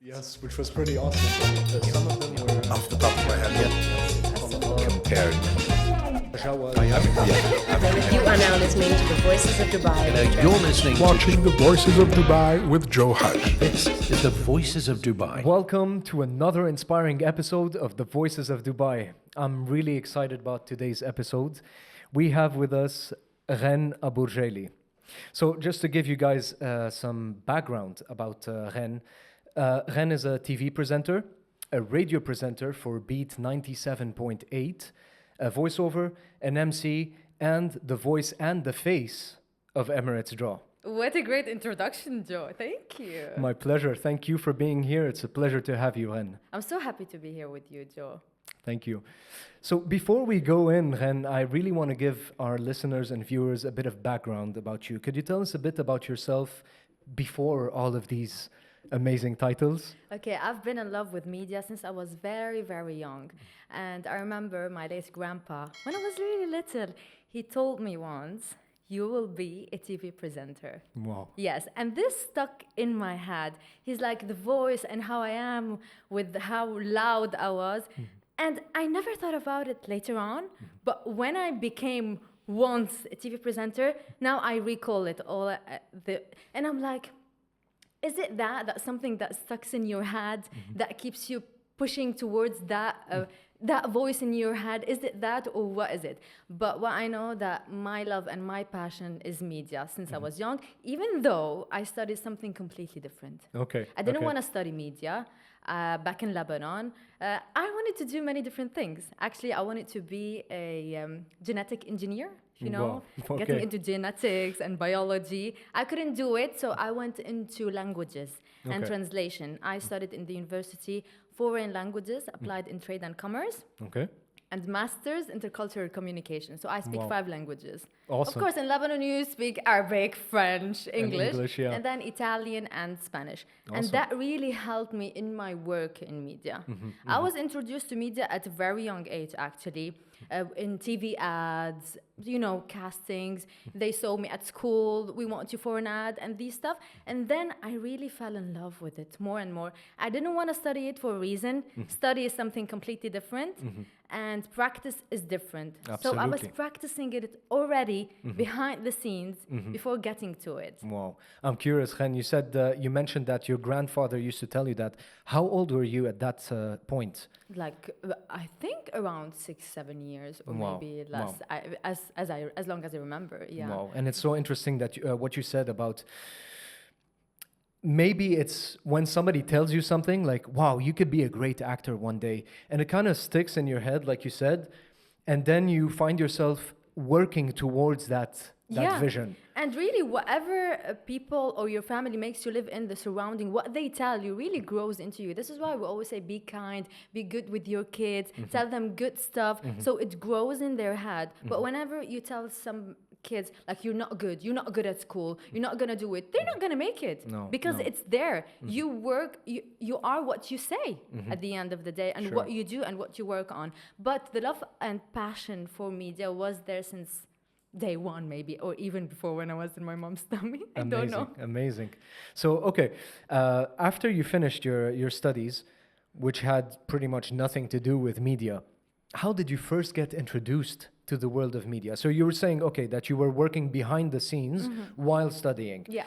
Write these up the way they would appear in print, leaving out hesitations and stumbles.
Yes, which was pretty awesome. Some of them were Off the top of my head, compared. You are now listening to the Voices of Dubai. You're listening Watching the Voices of Dubai with Joe Hage. This is the Voices of Dubai. Welcome to another inspiring episode of the Voices of Dubai. I'm really excited about today's episode. We have with us Reine Abou Rjeily. So just to give you guys some background about Reine. Reine is a TV presenter, a radio presenter for Beat 97.8, a voiceover, an MC, and the voice and the face of Emirates Draw. What a great introduction, Joe. Thank you. My pleasure. Thank you for being here. It's a pleasure to have you, Reine. I'm so happy to be here with you, Joe. Thank you. So before we go in, Reine, I really want to give our listeners and viewers a bit of background about you. Could you tell us a bit about yourself before all of these amazing titles? Okay, I've been in love with media since I was very, very young. And I remember my late grandpa, when I was really little, he told me once, you will be a TV presenter. Wow. Yes, and this stuck in my head. He's like the voice and how I am with how loud I was. And I never thought about it later on, but when I became once a TV presenter, now I recall it all. And I'm like, is it that's something that stuck in your head that keeps you pushing towards that voice in your head? Is it that, or what is it? But what I know that my love and my passion is media since I was young, even though I studied something completely different. Okay. I didn't want to study media back in Lebanon. I wanted to do many different things. Actually, I wanted to be a genetic engineer. You know, Wow. getting Okay. into genetics and biology. I couldn't do it, so I went into languages and Okay. translation. I studied in the university foreign languages, applied in trade and commerce, Okay. and master's intercultural communication. So I speak Wow. 5 languages. Awesome. Of course, in Lebanon, you speak Arabic, French, English, English, yeah. and then Italian and Spanish. And Awesome. that really helped me in my work in media. I was introduced to media at a very young age, actually, in TV ads, castings. They saw me at school, we want you for an ad, and these stuff. And then I really fell in love with it more and more. I didn't want to study it for a reason. Study is something completely different, and practice is different. So I was Absolutely. practicing it already behind the scenes before getting to it. Wow. I'm curious, Reine, you mentioned that your grandfather used to tell you that. How old were you at that point? Like I think around 6-7 years, or Wow. maybe less. Wow. As long as I remember. Yeah. Wow. And it's so interesting that what you said about maybe it's when somebody tells you something like, wow, you could be a great actor one day. And it kind of sticks in your head, like you said. And then you find yourself working towards that vision. And really, whatever people or your family makes you live in the surrounding, what they tell you really grows into you. This is why we always say be kind, be good with your kids, tell them good stuff, so it grows in their head. But whenever you tell some kids, like, you're not good at school, you're not gonna do it, they're not gonna make it. No, because no. it's there. You work, you are what you say at the end of the day, and Sure. what you do and what you work on. But the love and passion for media was there since day one, maybe, or even before when I was in my mom's stomach. I don't know. Amazing. So, okay, after you finished your studies, which had pretty much nothing to do with media, how did you first get introduced to the world of media? So you were saying, okay, that you were working behind the scenes while studying. Yeah.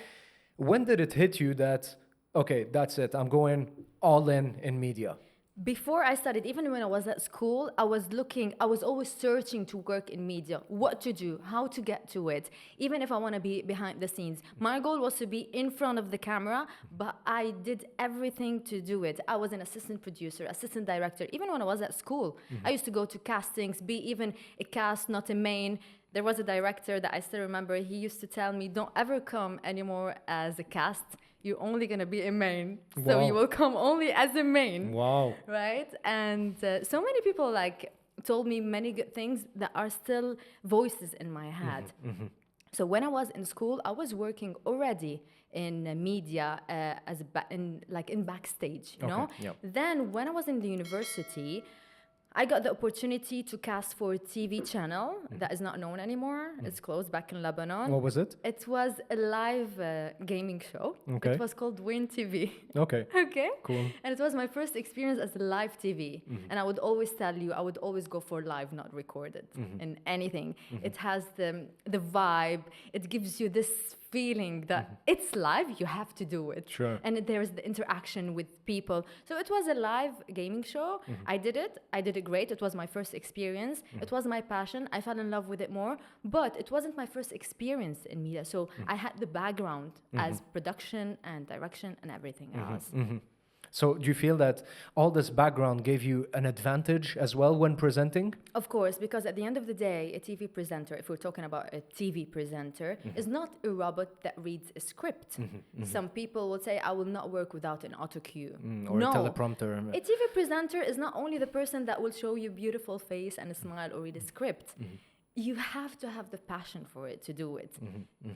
When did it hit you that, okay, that's it, I'm going all in media? Before I studied, even when I was at school, I was always searching to work in media, what to do, how to get to it, even if I want to be behind the scenes. My goal was to be in front of the camera, but I did everything to do it. I was an assistant producer, assistant director. Even when I was at school, I used to go to castings, be even a cast, not a main. There was a director that I still remember, he used to tell me, don't ever come anymore as a cast. You're only going to be a main. So Wow. you will come only as a main. Wow. Right? And so many people told me many good things that are still voices in my head. So when I was in school, I was working already in media in backstage, you know? Yep. Then when I was in the university, I got the opportunity to cast for a TV channel that is not known anymore. It's closed back in Lebanon. What was it? It was a live gaming show. Okay. It was called Win TV. Okay. Okay. Cool. And it was my first experience as a live TV. And I would always tell you, I would always go for live, not recorded in anything. It has the vibe. It gives you this feeling that it's live, you have to do it. Sure. And there's the interaction with people. So it was a live gaming show. I did it. I did it great. It was my first experience. It was my passion. I fell in love with it more. But it wasn't my first experience in media. So I had the background as production and direction and everything else. So do you feel that all this background gave you an advantage as well when presenting? Of course, because at the end of the day, a TV presenter, if we're talking about a TV presenter, is not a robot that reads a script. Some people will say, I will not work without an auto cue. Or No. a teleprompter? A TV presenter is not only the person that will show you beautiful face and a smile or read a script. You have to have the passion for it to do it.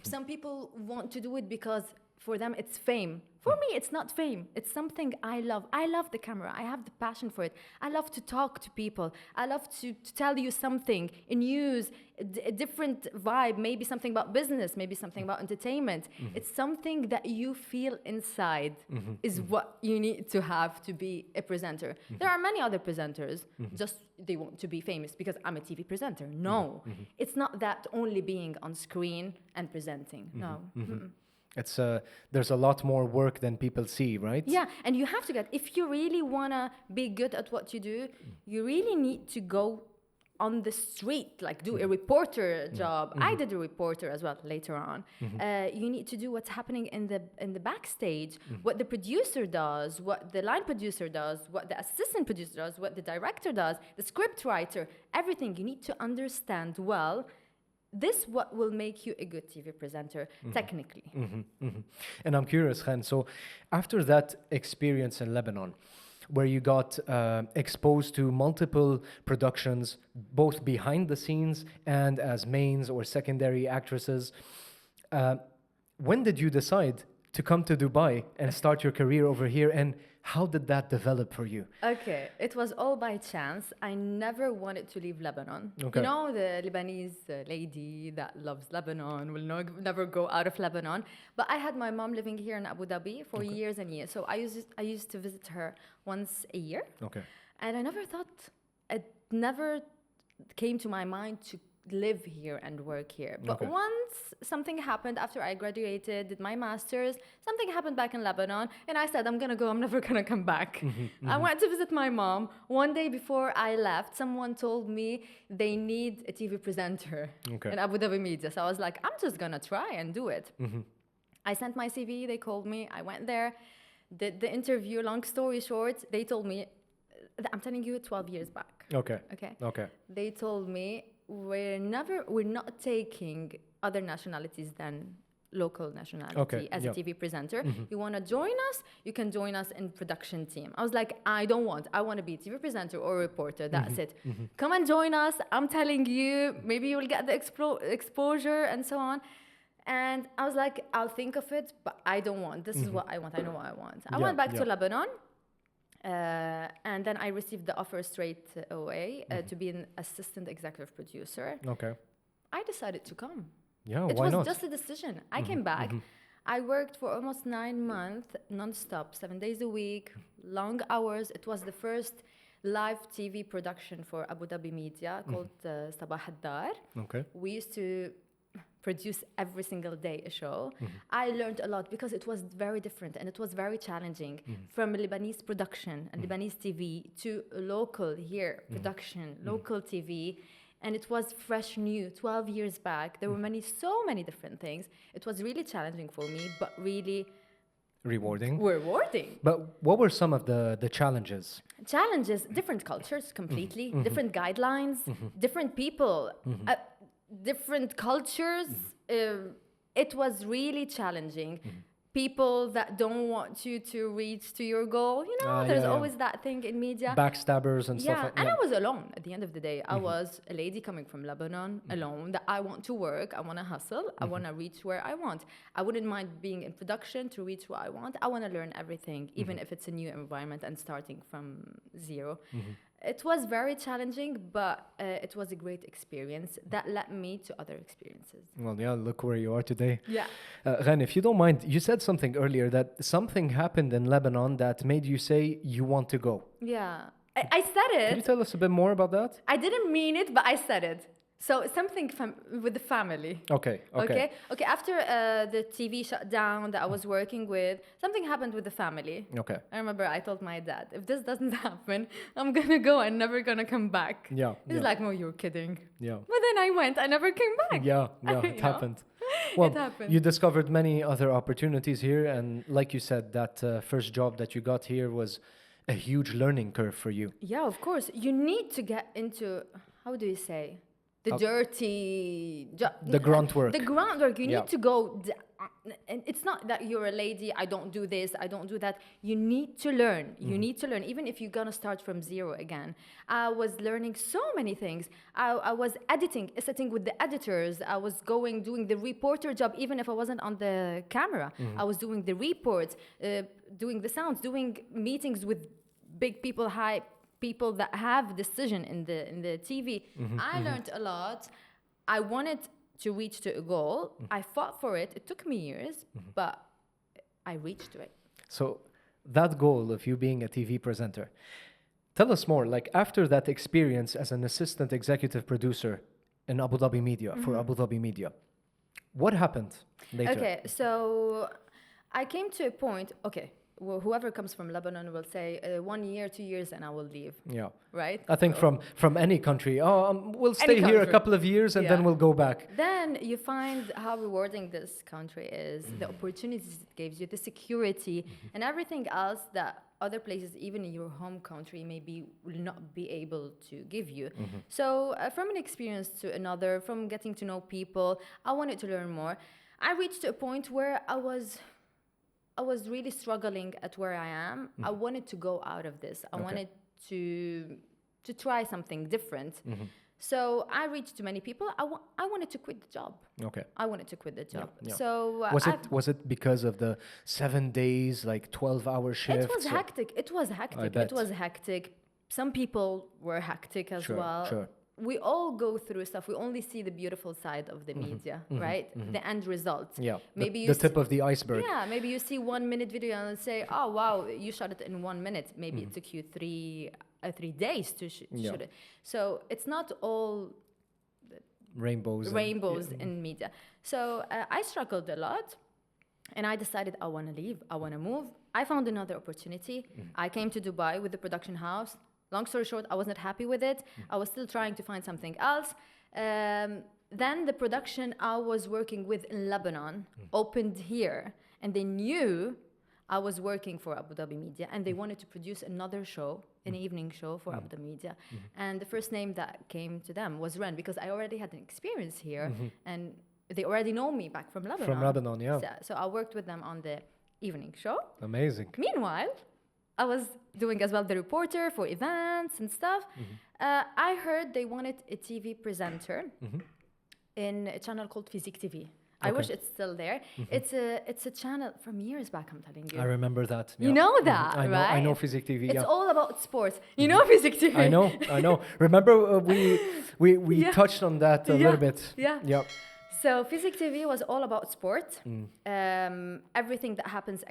Some people want to do it because for them it's fame. For me, it's not fame. It's something I love. I love the camera. I have the passion for it. I love to talk to people. I love to tell you something, a news, a different vibe, maybe something about business, maybe something about entertainment. It's something that you feel inside is what you need to have to be a presenter. There are many other presenters, just they want to be famous because I'm a TV presenter. No, it's not that only being on screen and presenting. No. It's there's a lot more work than people see, right? Yeah, and you have to get, if you really want to be good at what you do, you really need to go on the street, like do a reporter job. I did a reporter as well later on. You need to do what's happening in the backstage, what the producer does, what the line producer does, what the assistant producer does, what the director does, the script writer, everything. You need to understand well. This what will make you a good TV presenter, technically. And I'm curious, Khan, so after that experience in Lebanon, where you got exposed to multiple productions, both behind the scenes and as mains or secondary actresses, when did you decide to come to Dubai and start your career over here, and how did that develop for you? Okay, it was all by chance. I never wanted to leave Lebanon. Okay. You know, the Lebanese lady that loves Lebanon will never go out of Lebanon. But I had my mom living here in Abu Dhabi for years and years. So I used to visit her once a year. Okay. And I never thought, it never came to my mind to live here and work here. But once something happened after I graduated, did my master's, something happened back in Lebanon, and I said, I'm gonna go, I'm never gonna come back. I went to visit my mom. One day before I left, someone told me they need a TV presenter in Abu Dhabi media. So I was like, I'm just gonna try and do it. I sent my CV, they called me, I went there, did the interview. Long story short, they told me, I'm telling you 12 years back. Okay. They told me, we're not taking other nationalities than local nationality as a TV presenter. You want to join us, you can join us in production team. I was like, I want to be a TV presenter or a reporter, that's it. Come and join us, I'm telling you, maybe you'll get the exposure and so on. And I was like, I'll think of it, but I don't want, this is what I want, I know what I want. I went back to Lebanon. And then I received the offer straight away to be an assistant executive producer. Okay. I decided to come. Yeah, It why was not? just a decision. I came back. I worked for almost 9 months, non-stop, 7 days a week, long hours. It was the first live TV production for Abu Dhabi media called Sabah Ad-Dar. Okay. We used to produce every single day a show. I learned a lot because it was very different and it was very challenging. From Lebanese production and Lebanese TV to local here production, local TV. And it was fresh new, 12 years back. There were so many different things. It was really challenging for me, but really Rewarding. But what were some of the challenges? Challenges, different cultures completely, different guidelines, different people. Different cultures. It was really challenging. People that don't want you to reach to your goal. You know, there's always that thing in media. Backstabbers and stuff like that. And I was alone at the end of the day. I was a lady coming from Lebanon, alone, that I want to work, I want to hustle, I want to reach where I want. I wouldn't mind being in production to reach what I want. I want to learn everything, even if it's a new environment and starting from zero. It was very challenging, but it was a great experience that led me to other experiences. Well, yeah, look where you are today. Yeah. Reine, if you don't mind, you said something earlier that something happened in Lebanon that made you say you want to go. Yeah. I said Can you it. tell us a bit more about that? I didn't mean it, but I said it. So something with the family. Okay. Okay. After the TV shut down that I was working with, something happened with the family. Okay. I remember I told my dad, if this doesn't happen, I'm gonna go and never gonna come back. Yeah. He's like, no, you're kidding. Yeah. But then I went, I never came back. Yeah, You it know? happened. Well, It happened. you discovered many other opportunities here, and like you said, that first job that you got here was a huge learning curve for you. Yeah, of course. You need to get into, how do you say? The dirty... The grunt work. The groundwork. You Yeah. need to go... And it's not that you're a lady, I don't do this, I don't do that. You need to learn. You need to learn, even if you're going to start from zero again. I was learning so many things. I was sitting with the editors. I was doing the reporter job, even if I wasn't on the camera. I was doing the reports, doing the sounds, doing meetings with big people, high people that have decision in the TV. I learned a lot. I wanted to reach to a goal. I fought for it. It took me years, but I reached to it. So that goal of you being a TV presenter, tell us more. Like after that experience as an assistant executive producer in Abu Dhabi Media, for Abu Dhabi Media, what happened later? Okay, so I came to a point, whoever comes from Lebanon will say 1 year, 2 years, and I will leave, Yeah. right? I think from any country, we'll stay Any here a country. couple of years and then Yeah. we'll go back. Then you find how rewarding this country is, the opportunities it gives you, the security, and everything else that other places, even in your home country, maybe will not be able to give you. So from an experience to another, from getting to know people, I wanted to learn more. I reached a point where I was really struggling at where I am. I wanted to go out of this. I wanted to try something different. So I reached to many people. I wanted to quit the job. Okay. I wanted to quit the job. Yeah. So Was it because of the 7 days, like 12-hour shifts? it was hectic. It was hectic. bet. It was hectic. Some people were hectic as well. Sure. We all go through stuff. We only see the beautiful side of the media, right? The end result. Yeah. Maybe the tip of the iceberg. Yeah, maybe you see 1 minute video and say, "Oh wow, you shot it in 1 minute." Maybe it took you 3 days to shoot it. So it's not all Rainbows. in media. So I struggled a lot, and I decided I want to leave. I want to move. I found another opportunity. I came to Dubai with the production house. Long story short, I was not happy with it. I was still trying to find something else. Then the production I was working with in Lebanon opened here, and they knew I was working for Abu Dhabi Media, and they wanted to produce another show, an evening show for Abu Dhabi Media. And the first name that came to them was Ren, because I already had an experience here, and they already know me back from Lebanon. From Lebanon, yeah. So I worked with them on the evening show. Amazing. Meanwhile, I was doing as well the reporter for events and stuff. I heard they wanted a TV presenter in a channel called Physique TV. I wish it's still there. It's a channel from years back, I'm telling you. I remember that. You know that, right? I know Physique TV. It's yeah. all about sports. You know Physique TV? I know. Remember we touched on that a little bit. Yeah. So Physique TV was all about sport. Everything that happens,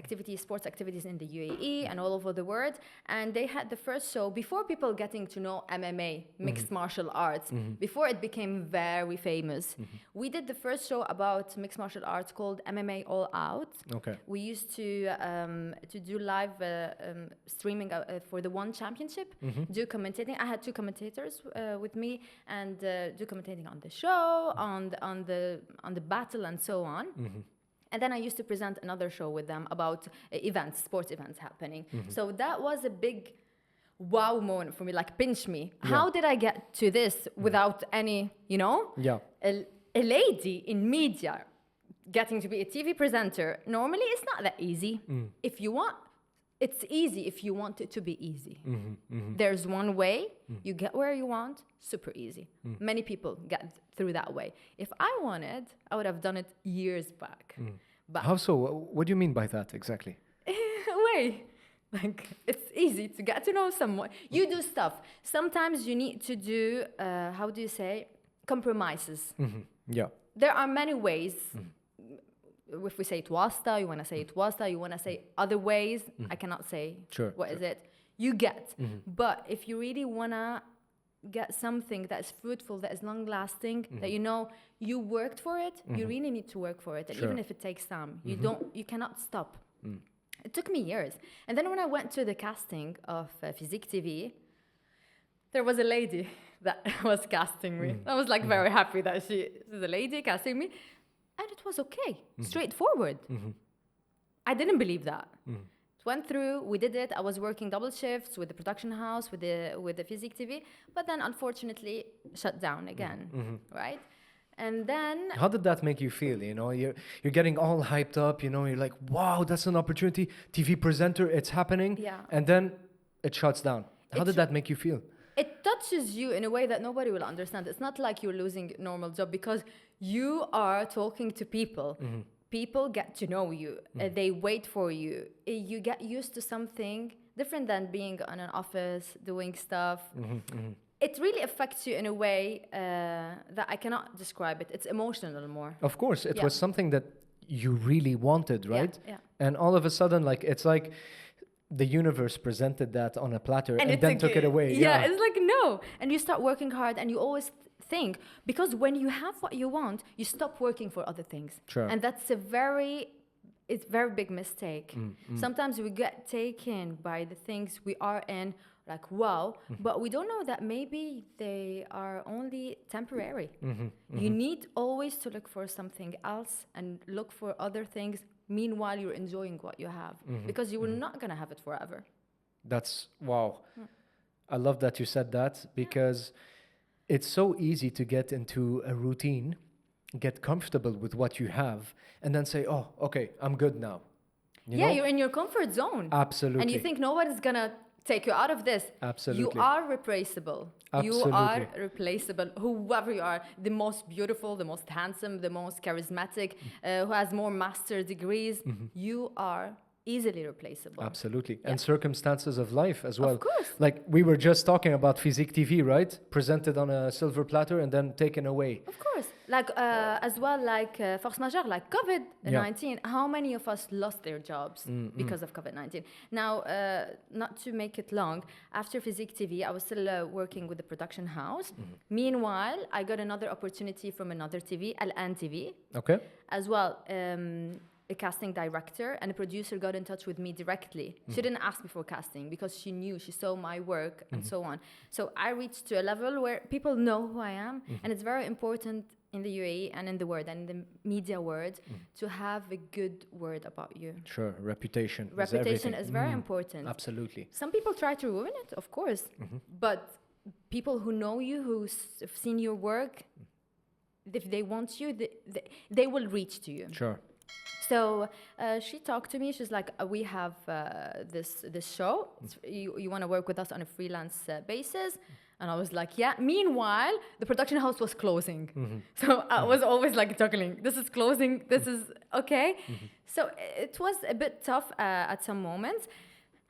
sports activities in the U.A.E. and all over the world. And they had the first show before people getting to know MMA, mixed martial arts, before it became very famous. We did the first show about mixed martial arts called MMA All Out. Okay. We used to do live streaming for the One Championship, do commentating. I had 2 commentators with me, and do commentating on the show, on the battle, and so on. And then I used to present another show with them about sports events happening. So that was a big wow moment for me, like pinch me. How did I get to this without any, a lady in media getting to be a TV presenter? Normally it's not that easy. If you want, it's easy if you want it to be easy. There's one way, you get where you want, super easy. Many people get through that way. If I wanted, I would have done it years back. But How so? What do you mean by that exactly? way. Like, it's easy to get to know someone. You do stuff. Sometimes you need to do, how do you say, compromises. Yeah. There are many ways. If we say it wasta, you want to say it wasta, you want to say other ways. I cannot say Sure, what is it. You get. But if you really want to get something that is fruitful, that is long-lasting, that you know you worked for it, you really need to work for it. And Sure. even if it takes time, you cannot stop. It took me years. And then when I went to the casting of Physique TV, there was a lady that was casting me. I was like very happy that she's a lady casting me. And it was okay, straightforward. I didn't believe that. It went through, we did it. I was working double shifts with the production house, with the Physique TV, but then unfortunately shut down again, right? And then How did that make you feel? You know, you're getting all hyped up. You know, you're like, wow, that's an opportunity. TV presenter, it's happening. Yeah. And then it shuts down. How did that make you feel? it touches you in a way that nobody will understand. It's not like you're losing a normal job because you are talking to people. People get to know you. They wait for you. You get used to something different than being on an office, doing stuff. It really affects you in a way that I cannot describe it. It's emotional more. Of course, it was something that you really wanted, right? Yeah. And all of a sudden, like, it's like the universe presented that on a platter and then took it away. Yeah, it's like, no. And you start working hard and you always think, because when you have what you want, you stop working for other things. Sure. And that's it's a very big mistake. Sometimes we get taken by the things we are in, like, wow, but we don't know that maybe they are only temporary. You need always to look for something else and look for other things. Meanwhile, you're enjoying what you have because you were not going to have it forever. That's, wow. I love that you said that because it's so easy to get into a routine, get comfortable with what you have, and then say, oh, okay, I'm good now. You know? You're in your comfort zone. Absolutely. And you think nobody's going to take you out of this. Absolutely. You are replaceable. Absolutely. You are replaceable. Whoever you are, the most beautiful, the most handsome, the most charismatic, who has more master degrees, you are easily replaceable. Absolutely. And circumstances of life as well. Of course. Like we were just talking about Physique TV, right? Presented on a silver platter and then taken away. Of course. Like, as well, like force majeure, like COVID-19. How many of us lost their jobs because of COVID-19? Now, not to make it long, after Physique TV, I was still working with the production house. Meanwhile, I got another opportunity from another TV, Al-An TV. Okay. As well, a casting director and a producer got in touch with me directly. She didn't ask me for casting because she knew, she saw my work and so on. So I reached to a level where people know who I am, and it's very important in the U.A.E. and in the world and in the media world to have a good word about you. Sure, reputation. Reputation is very important. Absolutely. Some people try to ruin it, of course, but people who know you, who've seen your work, if they want you, they will reach to you. Sure. So she talked to me. She's like, we have this show. You want to work with us on a freelance basis? And I was like, yeah. Meanwhile, the production house was closing. So I was always like juggling. This is closing. This is okay. So it was a bit tough at some moments.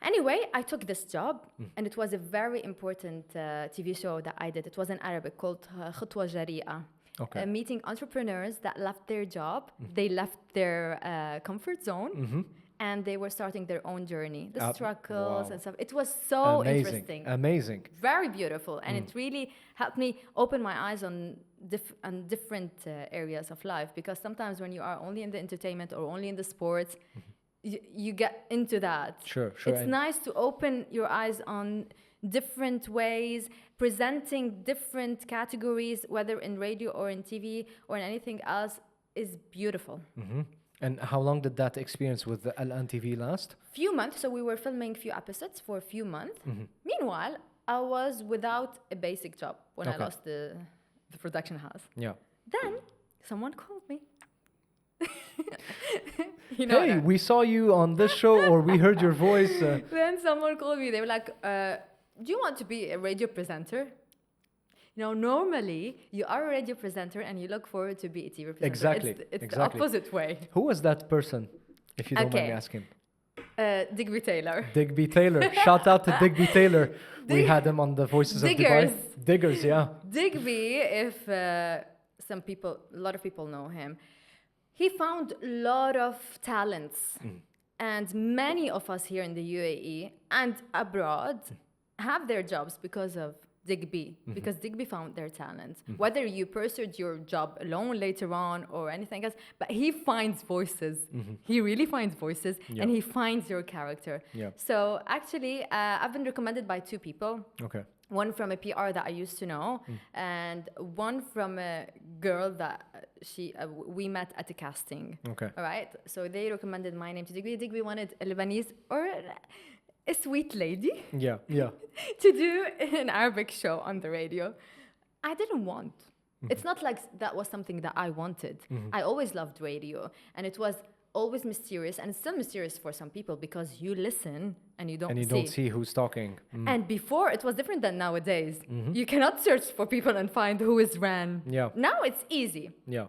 Anyway, I took this job, and it was a very important TV show that I did. It was in Arabic called خطوة جريئة. Okay. Meeting entrepreneurs that left their job, they left their comfort zone, and they were starting their own journey, the struggles and stuff. It was so interesting. Amazing. Very beautiful, and it really helped me open my eyes on different areas of life, because sometimes when you are only in the entertainment or only in the sports, you get into that. Sure. It's nice to open your eyes on different ways, presenting different categories, whether in radio or in TV or in anything else, is beautiful. And how long did that experience with the Al-An TV last? Few months, so we were filming few episodes for a few months. Meanwhile, I was without a basic job when I lost the production house. Yeah. Then someone called me. You know, hey, we saw you on this show, or we heard your voice. Then someone called me. They were like, do you want to be a radio presenter? You know, normally you are a radio presenter and you look forward to be a TV presenter. Exactly. It's the opposite way. Who was that person, if you don't mind me asking? Digby Taylor. Digby Taylor. Shout out to Digby Taylor. We had him on the Voices of Diggers. Dubai. Diggers, yeah. Digby, if a lot of people know him, he found a lot of talents. And many of us here in the UAE and abroad have their jobs because of Digby, because Digby found their talent. Whether you pursued your job alone later on or anything else, but he finds voices. He really finds voices, and he finds your character. Yeah. So actually, I've been recommended by 2 people. Okay. One from a PR that I used to know, and one from a girl that we met at the casting. Okay. All right. So they recommended my name to Digby. Digby wanted a Lebanese or a sweet lady Yeah, yeah. to do an Arabic show on the radio. I didn't want. It's not like that was something that I wanted. I always loved radio, and it was always mysterious, and it's still mysterious for some people because you listen and you don't see who's talking. And before, it was different than nowadays. You cannot search for people and find who is Ran. Yeah. Now it's easy. Yeah.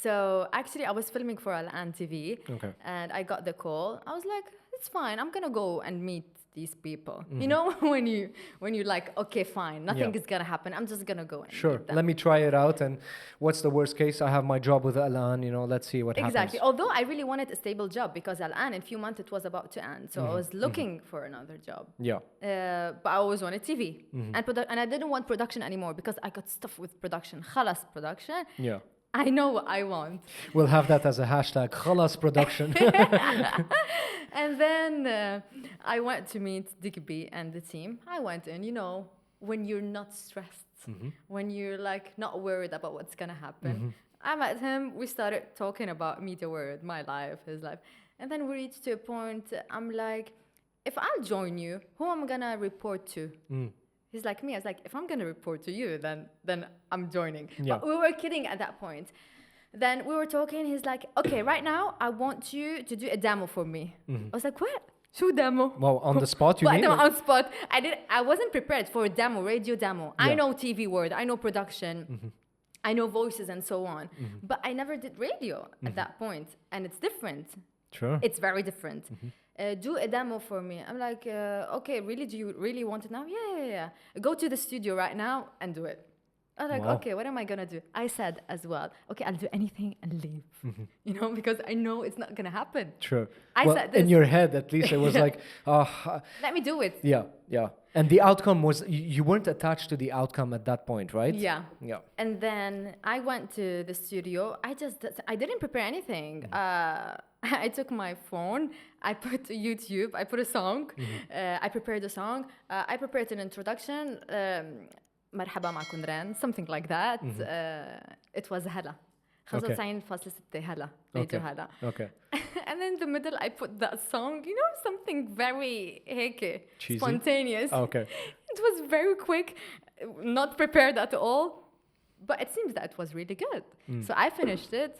So actually, I was filming for Al-An TV, Okay. and I got the call. I was like, it's fine. I'm gonna go and meet these people. You know, when you like, okay, fine, nothing is gonna happen. I'm just gonna go and meet them. Let me try it out. And what's the worst case? I have my job with Al-An. Let's see what Exactly. happens. Although I really wanted a stable job because Al-An in a few months it was about to end, so I was looking for another job. Yeah. But I always wanted TV and I didn't want production anymore because I got stuff with production. Khalas production. Yeah. I know what I want. We'll have that as a hashtag. Khalas production. And then I went to meet Digby and the team. I went in, when you're not stressed, when you're like not worried about what's gonna happen. I met him. We started talking about Media World, my life, his life. And then we reached to a point, I'm like, if I'll join you, who am I gonna report to? He's like me. I was like, if I'm gonna report to you, then I'm joining. Yeah. But we were kidding at that point. Then we were talking. He's like, okay, right now I want you to do a demo for me. I was like, what? Show demo? Well, on the spot, you What? mean? No, on spot. I wasn't prepared for a demo, radio demo. I Yeah. know TV word. I know production. I know voices and so on. But I never did radio at that point, and it's different. Sure. It's very different. Do a demo for me. I'm like, okay, really? Do you really want it now? Yeah. Go to the studio right now and do it. I was like, Wow. okay, what am I gonna do? I said as well, okay, I'll do anything and leave. Because I know it's not gonna happen. Sure. I Well, said this. in your head, at least, it was like, Let me do it. yeah. And the outcome was, you weren't attached to the outcome at that point, right? Yeah. Yeah. And then I went to the studio. I didn't prepare anything. I took my phone. I put YouTube. I put a song. I prepared a song. I prepared an introduction. مرحبا معكم ران, something like that. It was هلا. 95.6 هلا. Radio هلا. Okay. And in the middle, I put that song. Something very هيك, Cheesy? spontaneous. Okay. It was very quick, not prepared at all. But it seems that it was really good. So I finished it.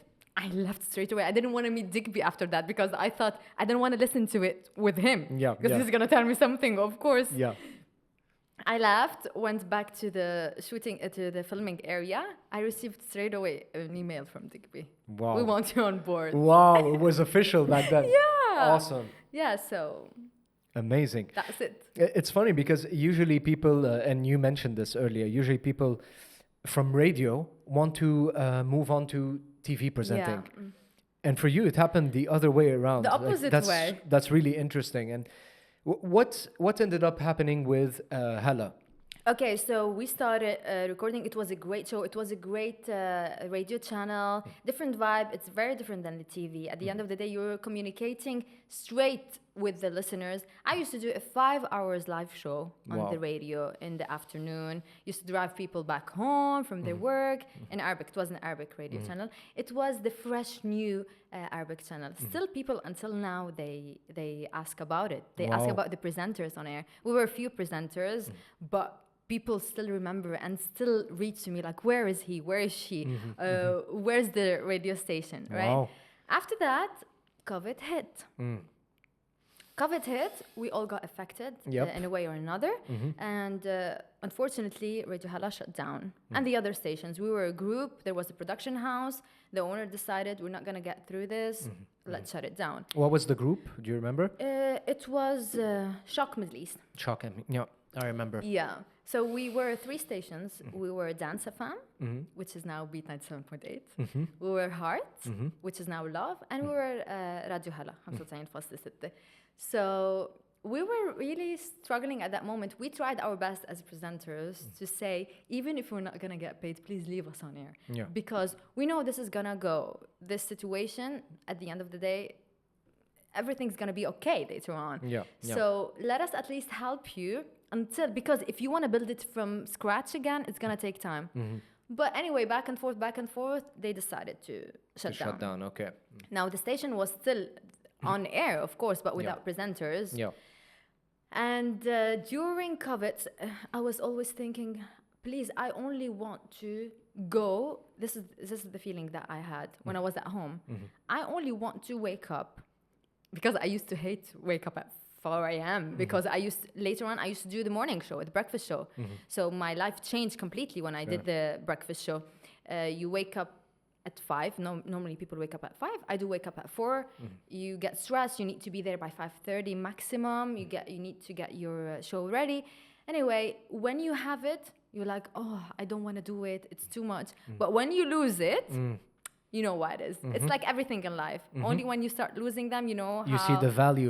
I left straight away. I didn't want to meet Digby after that because I thought I didn't want to listen to it with him. Yeah, Because yeah. he's going to tell me something, of course. Yeah. I left, went back to the to the filming area. I received straight away an email from Digby. Wow. We want you on board. Wow, it was official back then. Yeah. Awesome. Yeah, so Amazing. that's it. It's funny because usually people, and you mentioned this earlier, usually people from radio want to move on to TV presenting. Yeah. And for you, it happened the other way around. The opposite way. That's really interesting. And what ended up happening with Hala? Okay, so we started recording. It was a great show. It was a great radio channel. Different vibe. It's very different than the TV. At the end of the day, you're communicating straight with the listeners. I used to do a 5 hours live show on Wow. the radio in the afternoon. Used to drive people back home from their work in Arabic. It was an Arabic radio channel. It was the fresh new Arabic channel. Still, people until now they ask about it. They ask Wow. about the presenters on air. We were a few presenters, but people still remember and still reach to me like, where is he? Where is she? Where's the radio station, right? Wow. After that, COVID hit. COVID hit, we all got affected in a way or another. And unfortunately, Radio Hala shut down. And the other stations. We were a group, there was a production house. The owner decided we're not going to get through this. Let's shut it down. What was the group? Do you remember? It was Shock Middle East. Shock. Yeah, I remember. Yeah. So we were 3 stations. We were Dance FM, which is now Beat 97.8. We were Heart, which is now Love. And we were Radio Hala, 95.6. So we were really struggling at that moment. We tried our best as presenters to say, even if we're not going to get paid, please leave us on air. Yeah. Because we know this is going to go. This situation, at the end of the day, everything's going to be okay later on. Yeah. So let us at least help you because if you want to build it from scratch again, it's going to take time. But anyway, back and forth, they decided to shut down. Shut down, okay. Now, the station was still on air, of course, but without presenters. Yeah. And during COVID, I was always thinking, please, I only want to go. This is the feeling that I had when I was at home. I only want to wake up, because I used to hate wake up at 4 a.m. because later on I used to do the morning show, the breakfast show. So my life changed completely when I did the breakfast show. You wake up at 5. Normally people wake up at 5. I do wake up at 4. You get stressed. You need to be there by 5:30 maximum. You need to get your show ready. Anyway, when you have it, you're like, oh, I don't want to do it. It's too much. But when you lose it, you know what it is. It's like everything in life. Only when you start losing them, you know You see the value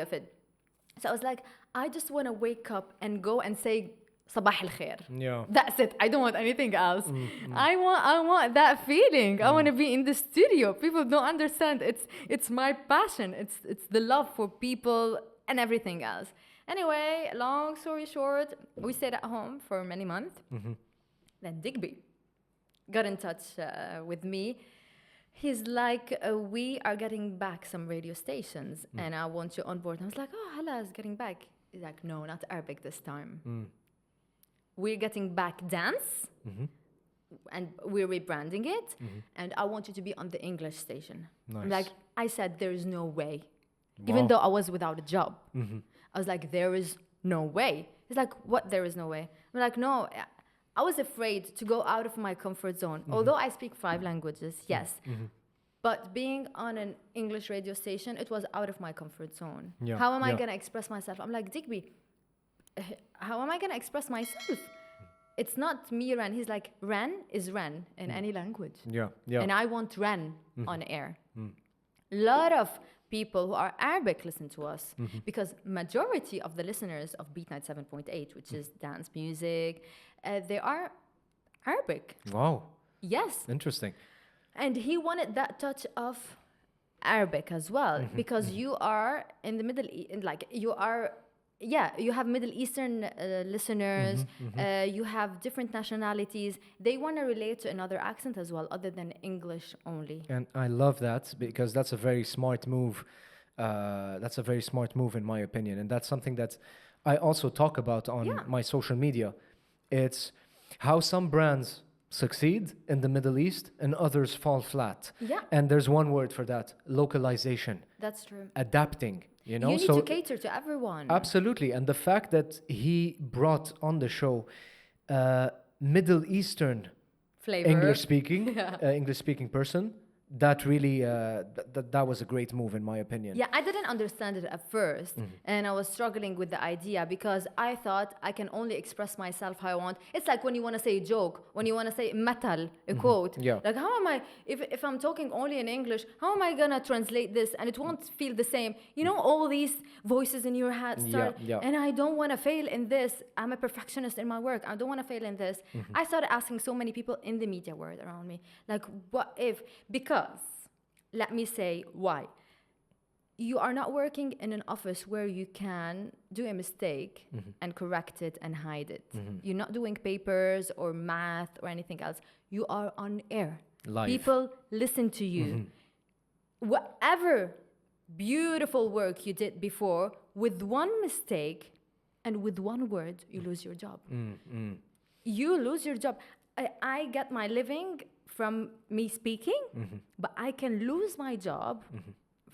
of it. So I was like, I just want to wake up and go and say Sabah al khair. Yeah. That's it. I don't want anything else. I want that feeling. I want to be in the studio. People don't understand. It's my passion. It's the love for people and everything else. Anyway, long story short, we stayed at home for many months. Then Digby got in touch with me. He's like, we are getting back some radio stations and I want you on board. I was like, oh, Hala is getting back. He's like, no, not Arabic this time. We're getting back dance and we're rebranding it. And I want you to be on the English station. Nice. Like I said, there is no way. Even though I was without a job. I was like, there is no way. He's like, what, there is no way? I'm like, no, I was afraid to go out of my comfort zone. Although I speak 5 languages, yes. But being on an English radio station, it was out of my comfort zone. Yeah. How am I going to express myself? I'm like, Digby, how am I going to express myself? It's not me, Ren. He's like, Ren is Ren in any language. Yeah. And I want Ren on air. A lot of people who are Arabic listen to us because majority of the listeners of Beat 97.8, which is dance music, they are Arabic. Wow. Yes. Interesting. And he wanted that touch of Arabic as well because you are in the Middle East, like you have Middle Eastern listeners, you have different nationalities. They want to relate to another accent as well, other than English only. And I love that because that's a very smart move. That's a very smart move in my opinion. And that's something that I also talk about on my social media. It's how some brands succeed in the Middle East and others fall flat. Yeah. And there's one word for that, localization. That's true. Adapting. You know, you need to cater to everyone. Absolutely. And the fact that he brought on the show Middle Eastern flavor, English speaking person, that really that was a great move in my opinion. Yeah, I didn't understand it at first, and I was struggling with the idea because I thought I can only express myself how I want. It's like when you want to say a joke, when you want to say metal, a quote. Yeah. Like how am I, if I'm talking only in English, how am I gonna translate this and it won't feel the same? You know, all these voices in your head start, and I don't want to fail in this. I'm a perfectionist in my work. I don't want to fail in this. I started asking so many people in the media world around me, like, what if, because let me say why. You are not working in an office where you can do a mistake and correct it and hide it. You're not doing papers or math or anything else. You are on air. Live. People listen to you. Whatever beautiful work you did before, with one mistake and with one word, you lose your job. You lose your job. I get my living from me speaking, but I can lose my job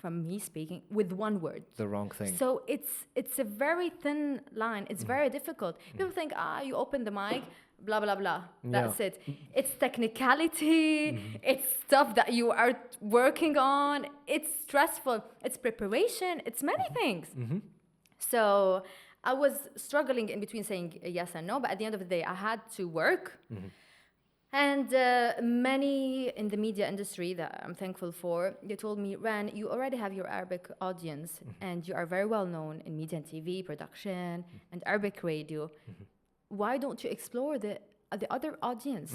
from me speaking with one word. The wrong thing. So it's a very thin line. It's very difficult. People think, you open the mic, blah, blah, blah. That's it. It's technicality. It's stuff that you are working on. It's stressful. It's preparation. It's many things. So I was struggling in between saying yes and no, but at the end of the day, I had to work. And many in the media industry that I'm thankful for, they told me, Ran, you already have your Arabic audience and you are very well known in media and TV production and Arabic radio. Why don't you explore the other audience?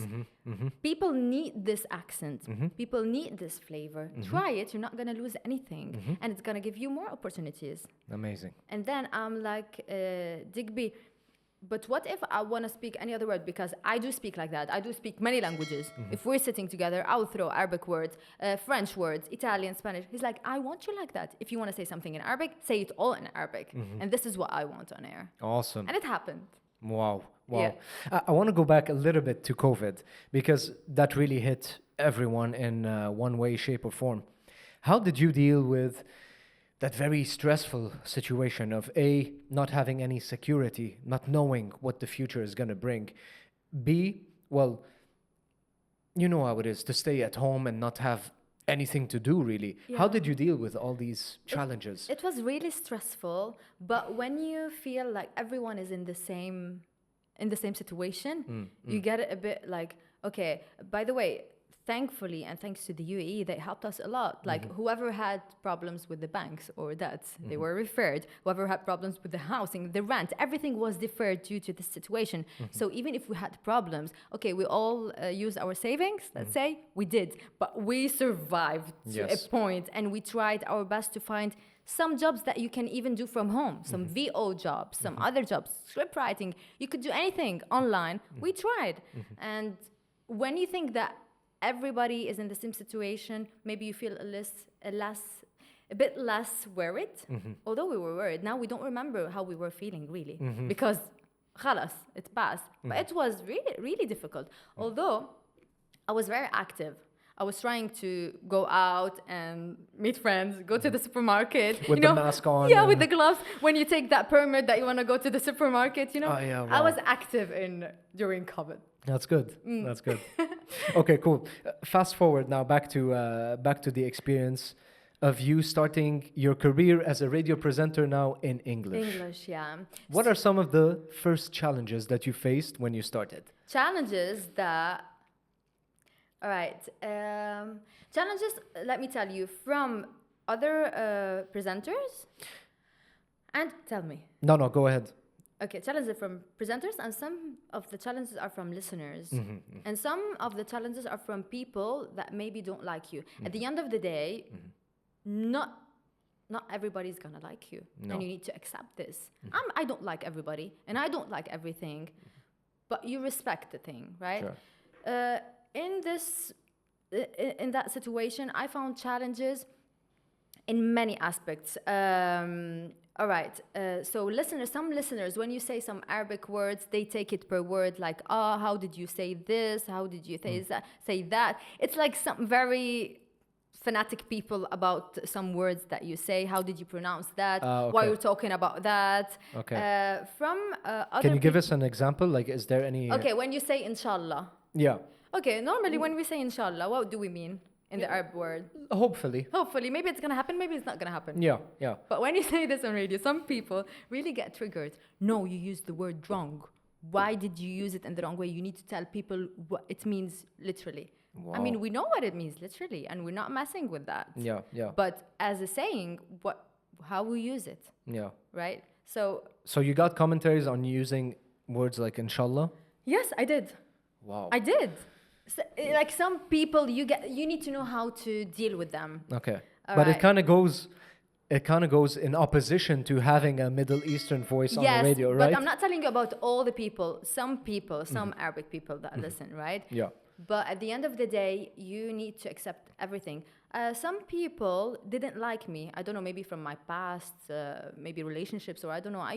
People need this accent. People need this flavor. Try it. You're not going to lose anything. And it's going to give you more opportunities. Amazing. And then I'm like, Digby, but what if I want to speak any other word? Because I do speak like that. I do speak many languages. If we're sitting together, I'll throw Arabic words, French words, Italian, Spanish. He's like, I want you like that. If you want to say something in Arabic, say it all in Arabic. And this is what I want on air. Awesome. And it happened. Wow. Yeah. I want to go back a little bit to COVID because that really hit everyone in one way, shape, or form. How did you deal with that very stressful situation of A, not having any security, not knowing what the future is going to bring? B, well, you know how it is to stay at home and not have anything to do, really. How did you deal with all these challenges? It was really stressful, but when you feel like everyone is in the same situation, you get it a bit like, okay, by the way, thankfully, and thanks to the U.A.E, they helped us a lot. Like whoever had problems with the banks or debts, they were referred. Whoever had problems with the housing, the rent, everything was deferred due to this situation. So even if we had problems, okay, we all used our savings, let's say, we did. But we survived to a point, and we tried our best to find some jobs that you can even do from home, some VO jobs, some other jobs, script writing. You could do anything online. We tried. And when you think that everybody is in the same situation, maybe you feel a bit less worried. Although we were worried, now we don't remember how we were feeling really, because khalas, it passed. But it was really, really difficult. Although I was very active. I was trying to go out and meet friends, go to the supermarket. With the mask on. Yeah, with the gloves. When you take that permit that you want to go to the supermarket, I was active during COVID. That's good. That's good. Okay, cool. Fast forward now back to the experience of you starting your career as a radio presenter now in English. English, yeah. What are some of the first challenges that you faced when you started? Challenges that... All right. Challenges, let me tell you, from other presenters. And tell me. No, go ahead. Okay, challenges from presenters, and some of the challenges are from listeners. And some of the challenges are from people that maybe don't like you. At the end of the day, not everybody's gonna like you. And you need to accept this. I don't like everybody, and I don't like everything, but you respect the thing, right? Sure. In that situation, I found challenges in many aspects. All right. So some listeners, when you say some Arabic words, they take it per word, like, how did you say this? How did you say that? It's like some very fanatic people about some words that you say. How did you pronounce that? Okay. Why you're talking about that? Okay. Other Can you give us an example? Like, is there any... Okay, when you say inshallah. Yeah. Okay, normally when we say inshallah, what do we mean in the Arab word? Hopefully. Hopefully. Maybe it's going to happen, maybe it's not going to happen. Yeah. But when you say this on radio, some people really get triggered. No, you used the word wrong. Why did you use it in the wrong way? You need to tell people what it means literally. Wow. I mean, we know what it means literally, and we're not messing with that. Yeah. But as a saying, how we use it. Yeah. Right? So you got commentaries on using words like inshallah? Yes, I did. Wow. I did. So, like some people, you need to know how to deal with them. Okay. All but right. it kind of goes in opposition to having a Middle Eastern voice on the radio, right? But I'm not telling you about all the people. Some people, some Arabic people that listen, right? Yeah. But at the end of the day, you need to accept everything. Some people didn't like me. I don't know, maybe from my past, maybe relationships, or I don't know.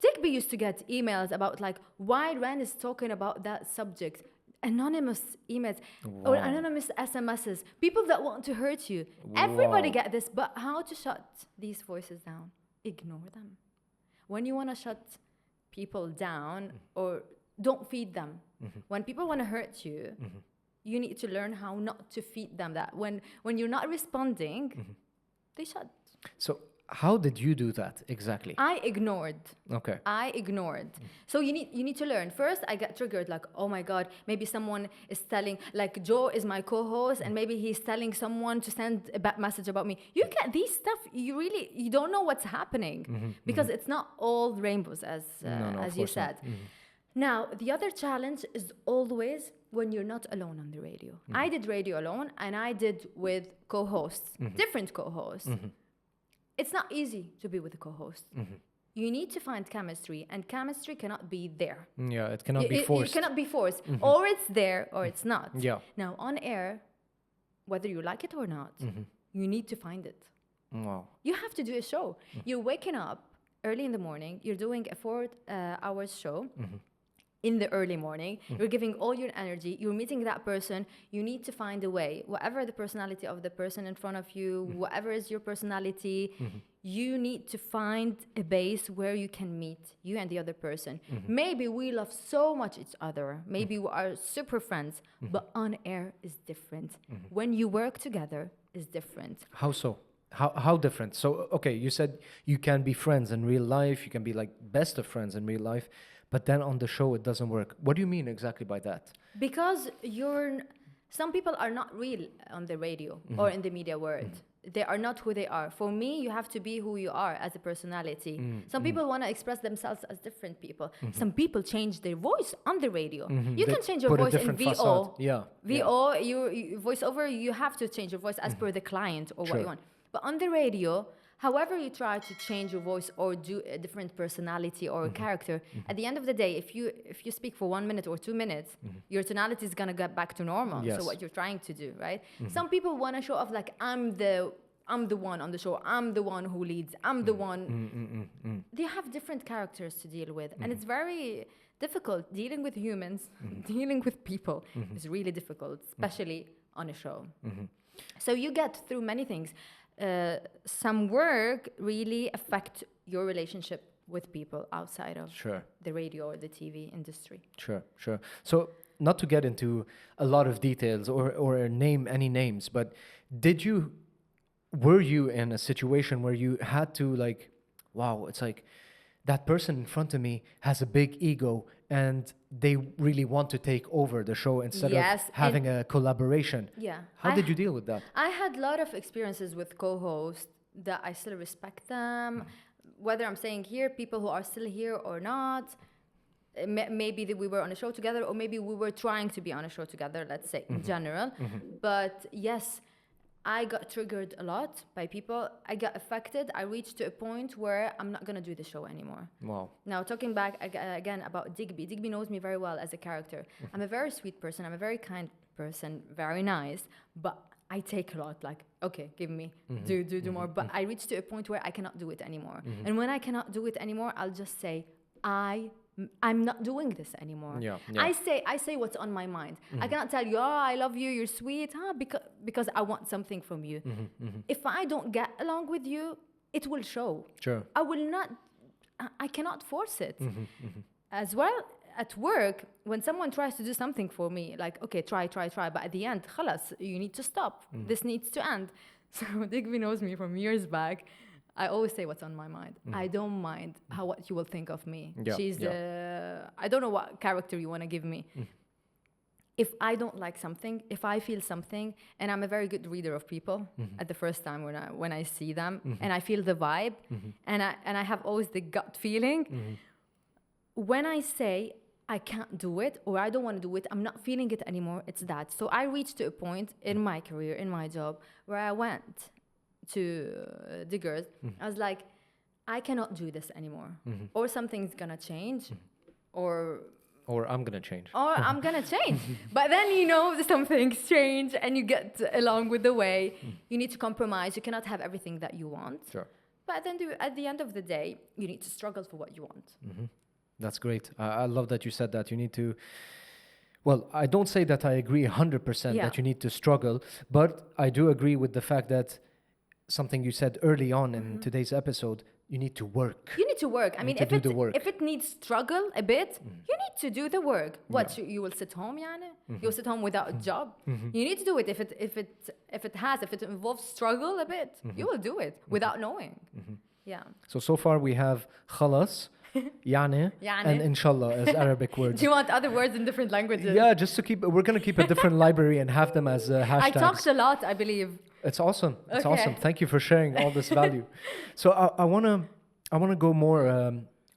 Digby used to get emails about like, why Ren is talking about that subject. anonymous emails or anonymous SMSs, people that want to hurt you. Everybody get this, but how to shut these voices down? Ignore them. When you want to shut people down or don't feed them. When people want to hurt you, you need to learn how not to feed them that. When you're not responding, they shut. So how did you do that exactly? I ignored. Okay. I ignored. So you need to learn. First, I get triggered, like, oh my God, maybe someone is telling, like Joe is my co-host, and maybe he's telling someone to send a bad message about me. You get these stuff, you don't know what's happening because it's not all rainbows as you said. Now, the other challenge is always when you're not alone on the radio. I did radio alone, and I did with co-hosts, different co-hosts. It's not easy to be with a co-host. You need to find chemistry, and chemistry cannot be there. Yeah, it cannot be forced. It cannot be forced. Or it's there, or it's not. Yeah. Now, on air, whether you like it or not, you need to find it. Wow. You have to do a show. You're waking up early in the morning. You're doing a 4 hours show. In the early morning, you're giving all your energy, you're meeting that person, you need to find a way, whatever the personality of the person in front of you, whatever is your personality, you need to find a base where you can meet you and the other person. Maybe we love so much each other, maybe we are super friends, but on air is different. When you work together is different. How so? How different? So, okay, you said you can be friends in real life, you can be like best of friends in real life, but then on the show, it doesn't work. What do you mean exactly by that? Because some people are not real on the radio or in the media world. They are not who they are. For me, you have to be who you are as a personality. Some people want to express themselves as different people. Some people change their voice on the radio. You can change your voice in VO. Facade. Yeah. VO, you voiceover, you have to change your voice as per the client or what you want. But on the radio, however you try to change your voice or do a different personality or character, at the end of the day, if you speak for 1 minute or 2 minutes, your tonality is gonna get back to normal. Yes. So what you're trying to do, right? Some people want to show off like I'm the one on the show. I'm the one who leads. I'm the one. They have different characters to deal with, and it's very difficult dealing with humans. Dealing with people is really difficult, especially on a show. So you get through many things. Some work really affect your relationship with people outside of the radio or the TV industry. Sure. So not to get into a lot of details or name any names, but were you in a situation where you had to like, wow, it's like that person in front of me has a big ego and they really want to take over the show instead of having a collaboration. Yeah. How did you deal with that? I had a lot of experiences with co-hosts that I still respect them. Whether I'm saying here, people who are still here or not, maybe that we were on a show together or maybe we were trying to be on a show together, let's say, in general. But yes, I got triggered a lot by people. I got affected. I reached to a point where I'm not going to do the show anymore. Wow. Now, talking back again about Digby. Digby knows me very well as a character. I'm a very sweet person. I'm a very kind person, very nice. But I take a lot, like, okay, give me, do more. But I reached to a point where I cannot do it anymore. And when I cannot do it anymore, I'll just say, I'm not doing this anymore. Yeah. I say what's on my mind. I cannot tell you, I love you, you're sweet, because I want something from you. If I don't get along with you, it will show. Sure. I cannot force it. As well, at work, when someone tries to do something for me, like, okay, try, but at the end, khalas, you need to stop. This needs to end. So Digby knows me from years back. I always say what's on my mind. I don't mind what you will think of me. I don't know what character you want to give me. If I don't like something, if I feel something, and I'm a very good reader of people at the first time when I see them, and I feel the vibe, and I have always the gut feeling. When I say I can't do it or I don't want to do it, I'm not feeling it anymore. It's that. So I reached to a point in my career, in my job, where I went to Diggers. I was like, I cannot do this anymore. Or something's gonna change, or I'm gonna change. Or I'm gonna change. But then some things change and you get along with the way. You need to compromise. You cannot have everything that you want. Sure. But then at the end of the day, you need to struggle for what you want. That's great. I love that you said that. You need to Well, I don't say that I agree 100% Yeah. that you need to struggle, but I do agree with the fact that something you said early on in today's episode, you need to work. You need to work. I mean, to do the work. if it needs struggle a bit, you need to do the work. What you will sit home, yani? You'll sit home without a job. You need to do it. If it involves struggle a bit, you will do it without knowing. Yeah. So far we have خلاص, يعني, يعني. and inshallah as Arabic words. Do you want other words in different languages? Yeah, just to keep, we're going to keep a different library and have them as hashtags. I talked a lot, I believe. It's awesome. It's Okay. awesome. Thank you for sharing all this value. So I wanna go more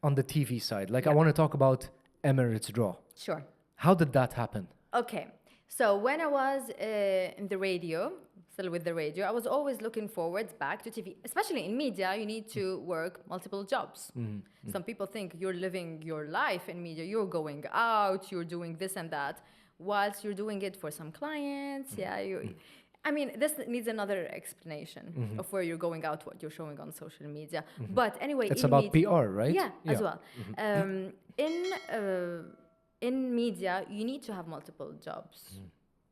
on the TV side. Like I want to talk about Emirates draw. Sure. How did that happen? Okay. So when I was in the radio, still with the radio, I was always looking forward back to TV. Especially in media, you need to work multiple jobs. Some people think you're living your life in media. You're going out, you're doing this and that, whilst you're doing it for some clients. Yeah, I mean, this needs another explanation of where you're going out, what you're showing on social media. But anyway, It's in about media, PR, right? Yeah, as well. In media, you need to have multiple jobs.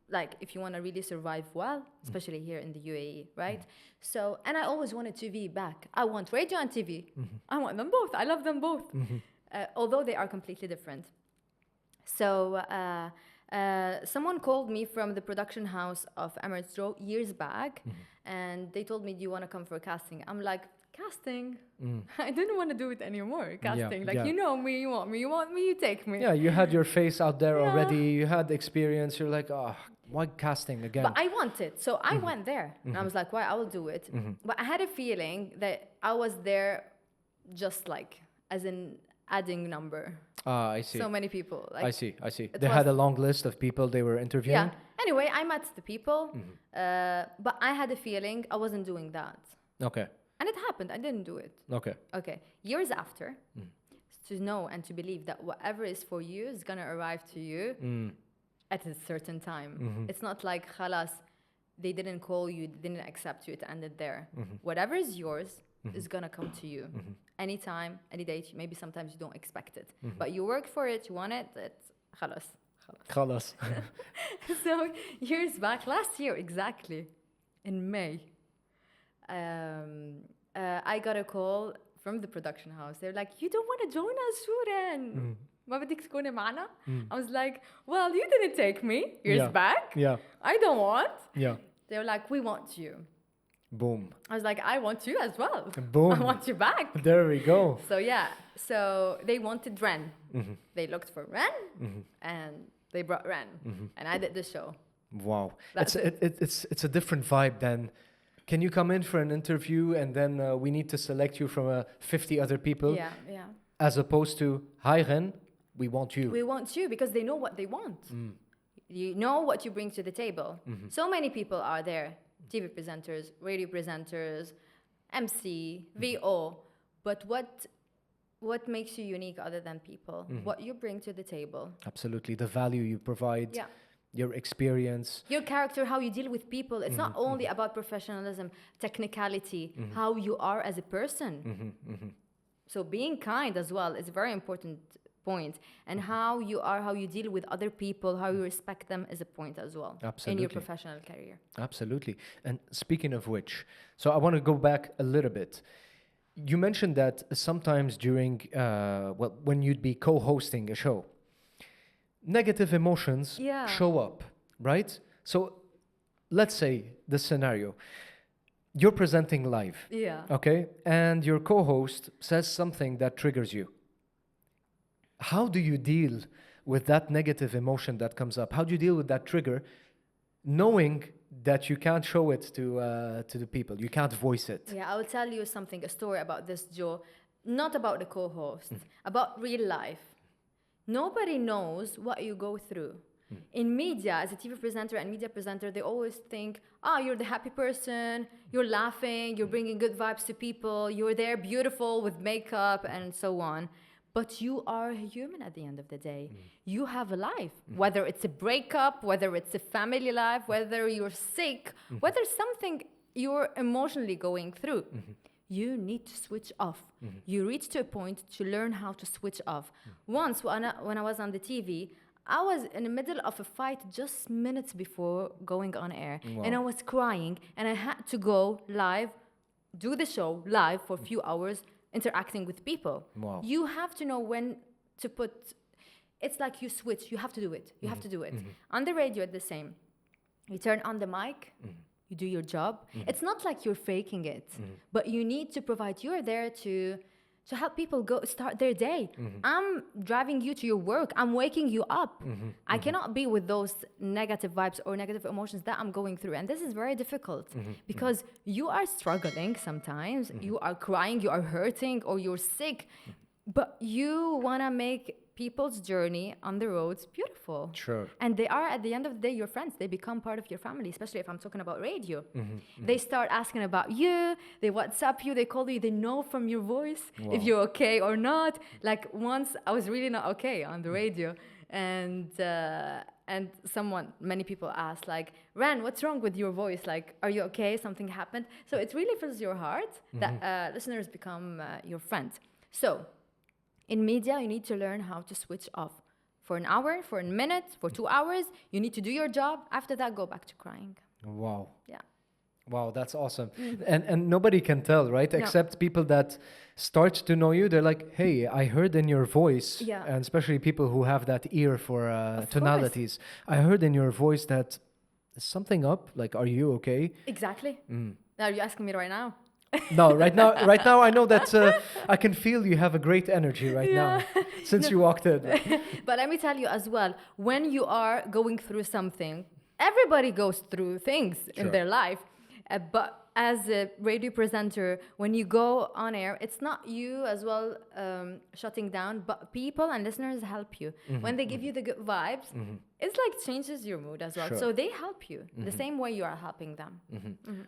Like if you want to really survive well, especially here in the U.A.E, right? So, and I always wanted TV back. I want radio and TV. I want them both. I love them both, although they are completely different. So someone called me from the production house of Emirates Draw years back, and they told me, "Do you want to come for a casting?" I'm like, casting? I didn't want to do it anymore. Casting, you know me, you want me, you take me. Yeah, you had your face out there already. You had experience. You're like, oh, why casting again? But I want it, so I went there. And I was like, why? I will do it. But I had a feeling that I was there just like as an adding number. Ah, I see. So many people. Like, I see. They had a long list of people they were interviewing. Yeah. Anyway, I met the people, but I had a feeling I wasn't doing that. Okay. And it happened. I didn't do it. Okay. Years after, to know and to believe that whatever is for you is going to arrive to you at a certain time. It's not like, khalas, they didn't call you, they didn't accept you, it ended there. Whatever is yours is going to come to you. Anytime, any day, maybe sometimes you don't expect it. But you worked for it, you want it, it's khalas. Khalas. So years back, last year exactly, in May, I got a call from the production house. They're like, you don't want to join us, Shuren. ما بدك تكوني معنا? I was like, well, you didn't take me years back. Yeah. I don't want. Yeah. They were like, we want you. Boom. I was like, I want you as well. Boom. I want you back. There we go. So yeah, so they wanted Ren. They looked for Ren, and they brought Ren, and I did the show. Wow. That's It's a different vibe than, can you come in for an interview and then we need to select you from 50 other people? Yeah. As opposed to, hi Ren, we want you. We want you because they know what they want. You know what you bring to the table. So many people are there. TV presenters, radio presenters, MC, VO. But what makes you unique other than people? What you bring to the table. Absolutely. The value you provide, your experience. Your character, how you deal with people. It's not only about professionalism, technicality, how you are as a person. So being kind as well is a very important point. And how you are, how you deal with other people, how you respect them is a point as well. Absolutely. In your professional career. Absolutely. And speaking of which, so I want to go back a little bit. You mentioned that sometimes during, when you'd be co-hosting a show, negative emotions show up, right? So let's say this scenario. You're presenting live, okay? And your co-host says something that triggers you. How do you deal with that negative emotion that comes up? How do you deal with that trigger, knowing that you can't show it to the people? You can't voice it. Yeah, I will tell you a story about this, Joe. Not about the co-host, about real life. Nobody knows what you go through. In media, as a TV presenter and media presenter, they always think, you're the happy person, you're laughing, you're bringing good vibes to people, you're there beautiful with makeup and so on. But you are a human at the end of the day. You have a life, whether it's a breakup, whether it's a family life, whether you're sick, whether something you're emotionally going through. You need to switch off. You reach to a point to learn how to switch off. Once, when I was on the TV, I was in the middle of a fight just minutes before going on air. And I was crying, and I had to go live, do the show live for a few hours, interacting with people. Wow. You have to know when to put, it's like you switch, you have to do it. You have to do it. On the radio, it's the same. You turn on the mic, you do your job. It's not like you're faking it, but you need to provide, you're there to help people go start their day. I'm driving you to your work. I'm waking you up. I cannot be with those negative vibes or negative emotions that I'm going through. And this is very difficult because you are struggling sometimes. You are crying, you are hurting, or you're sick. But you want to make people's journey on the roads beautiful. Sure. And they are, at the end of the day, your friends. They become part of your family, especially if I'm talking about radio. They start asking about you. They WhatsApp you. They call you. They know from your voice if you're okay or not. Like once I was really not okay on the radio. And many people asked, like, Ran, what's wrong with your voice? Like, are you okay? Something happened. So it really fills your heart that listeners become your friends. So in media, you need to learn how to switch off. For an hour, for a minute, for 2 hours, you need to do your job. After that, go back to crying. Wow. Yeah. Wow, that's awesome. And nobody can tell, right? Except people that start to know you. They're like, hey, I heard in your voice, and especially people who have that ear for tonalities. I heard in your voice that there's something up. Like, are you okay? Exactly. Are you asking me right now? No, right now I know that I can feel you have a great energy right now since you walked in. But let me tell you as well, when you are going through something, everybody goes through things in their life. But as a radio presenter, when you go on air, it's not you as well shutting down, but people and listeners help you. When they give you the good vibes, it's like changes your mood as well. Sure. So they help you the same way you are helping them.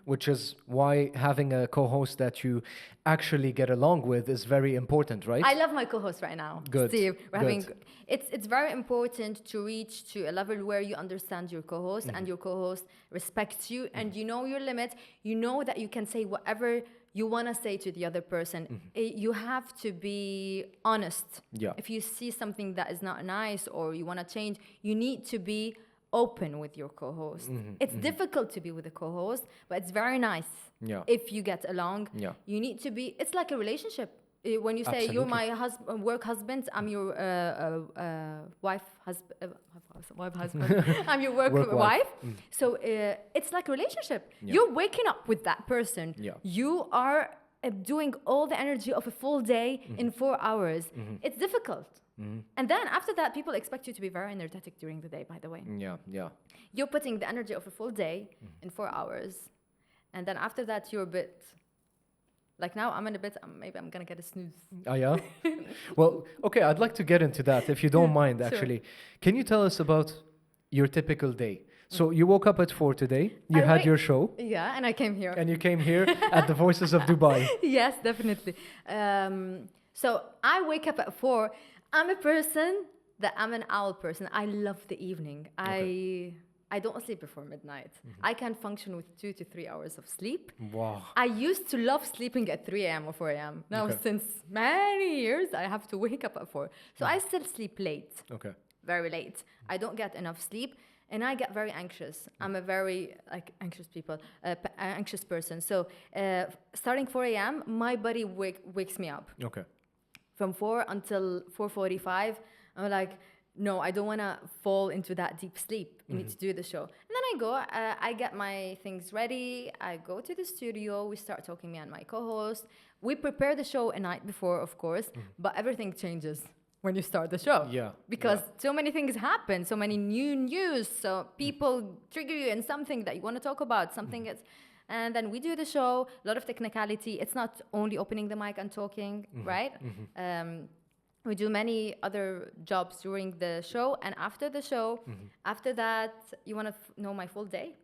Which is why having a co-host that you actually get along with is very important, right? I love my co-host right now, Good. Steve. Good. It's very important to reach to a level where you understand your co-host and your co-host respects you and you know your limits. You know that you can say whatever you want to say to the other person. You have to be honest. Yeah. If you see something that is not nice or you want to change, you need to be open with your co-host. It's difficult to be with a co-host, but it's very nice if you get along. You need to be, it's like a relationship. When you say you're my work husband, I'm your wife husband. I'm your work wife. So it's like a relationship. You're waking up with that person. You are doing all the energy of a full day in 4 hours. It's difficult. And then after that, people expect you to be very energetic during the day, by the way. You're putting the energy of a full day in 4 hours. And then after that, you're a bit... Like now, I'm in a bit, maybe I'm going to get a snooze. Oh, yeah? Well, okay, I'd like to get into that, if you don't mind, actually. Sure. Can you tell us about your typical day? So you woke up at 4 today, you had your show. Yeah, and I came here. And you came here at the Voices of Dubai. Yes, definitely. So I wake up at 4. I'm a person that I'm an owl person. I love the evening. I don't sleep before midnight. I can function with 2 to 3 hours of sleep. Wow. I used to love sleeping at 3 a.m. or 4 a.m. Now, since many years, I have to wake up at 4. So I still sleep late. Okay. Very late. I don't get enough sleep, and I get very anxious. I'm a very anxious person. So starting 4 a.m., my body wakes me up. Okay. From 4 until 4:45, I'm like, no, I don't want to fall into that deep sleep. You need to do the show. And then I go, I get my things ready. I go to the studio. We start talking, me and my co-host. We prepare the show a night before, of course, but everything changes when you start the show. Yeah. Because so many things happen, so many new news. So people trigger you in something that you want to talk about, something that's... And then we do the show, a lot of technicality. It's not only opening the mic and talking, right? We do many other jobs during the show, and after the show, after that, you want to know my full day?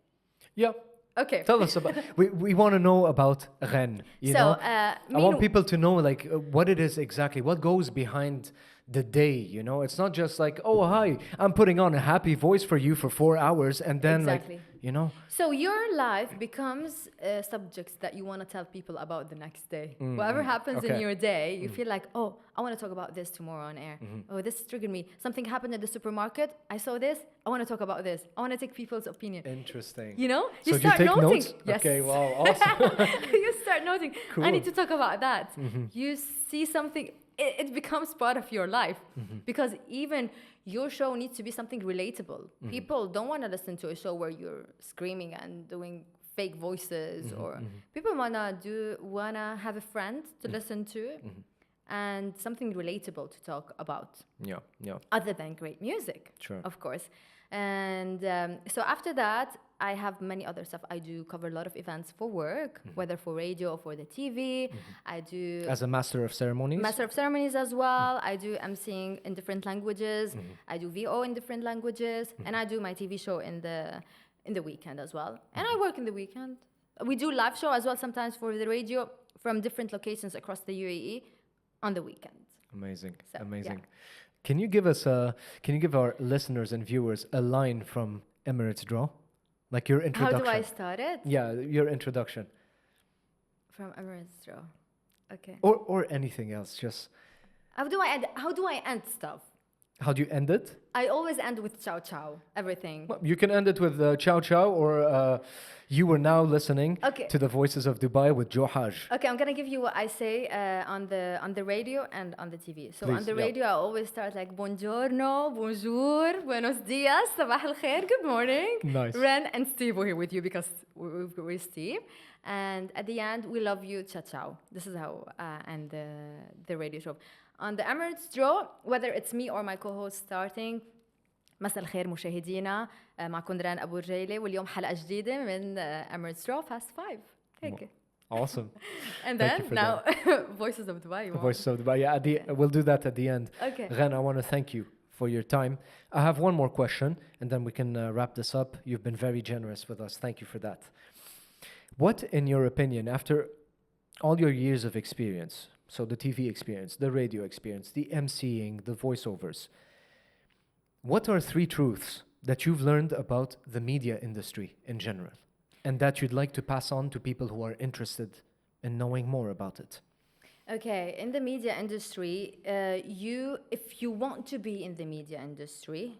Yeah. Okay. Tell us about. We want to know about Reine. I want people to know like what it is exactly, what goes behind the day, you know? It's not just like, oh, hi, I'm putting on a happy voice for you for 4 hours and then Exactly. like, you know? So your life becomes subjects that you want to tell people about the next day. Whatever happens in Okay. your day, you feel like, oh, I want to talk about this tomorrow on air. Oh, this triggered me. Something happened at the supermarket. I saw this. I want to talk about this. I want to take people's opinion. Interesting. You know? So You do you start take noting. notes? Yes. Okay, wow, awesome. You start noting. Cool. I need to talk about that. You see something. It becomes part of your life because even your show needs to be something relatable. People don't want to listen to a show where you're screaming and doing fake voices, or people wanna have a friend to listen to and something relatable to talk about. Yeah, yeah. Other than great music, Sure. of course. And so after that, I have many other stuff. I do cover a lot of events for work, whether for radio or for the TV. I do As a master of ceremonies? Master of Ceremonies as well. I do emceeing in different languages. I do VO in different languages, and I do my TV show in the weekend as well. And I work in the weekend. We do live show as well sometimes for the radio from different locations across the U.A.E. on the weekend. Amazing, So, amazing. Can you give us can you give our listeners and viewers a line from Emirates Draw? Like your How introduction. do I start it? Yeah, your introduction. From Emirates Draw. Okay. Or anything else, just How do I end stuff? how do you end it? I always end with ciao ciao, everything. Well, you can end it with ciao ciao, or you were now listening Okay. to the Voices of Dubai with Hage. Okay, I'm gonna give you what I say on the radio and on the TV. So on Please, the yeah. radio, I always start like buongiorno, bonjour, buenos dias, sabah al khair, good morning. Nice. Ren and Steve were here with you because we're Steve. And at the end, we love you, ciao ciao. This is how I end the radio show. On the Emirates Draw, whether it's me or my co-host starting, مساء الخير مشاهدينا معكم رين أبو رجيلي واليوم حلقة جديدة من Emirates Draw Fast 5 هيك. Awesome. And Thank then you for now Voices of Dubai. you The want? Voices of Dubai. Yeah, we'll do that at the end. Okay. Ren, I want to thank you for your time. I have one more question, and then we can wrap this up. You've been very generous with us. Thank you for that. What, in your opinion, after all your years of experience, so the TV experience, the radio experience, the emceeing, the voiceovers, what are 3 truths that you've learned about the media industry in general, and that you'd like to pass on to people who are interested in knowing more about it? Okay, in the media industry, if you want to be in the media industry,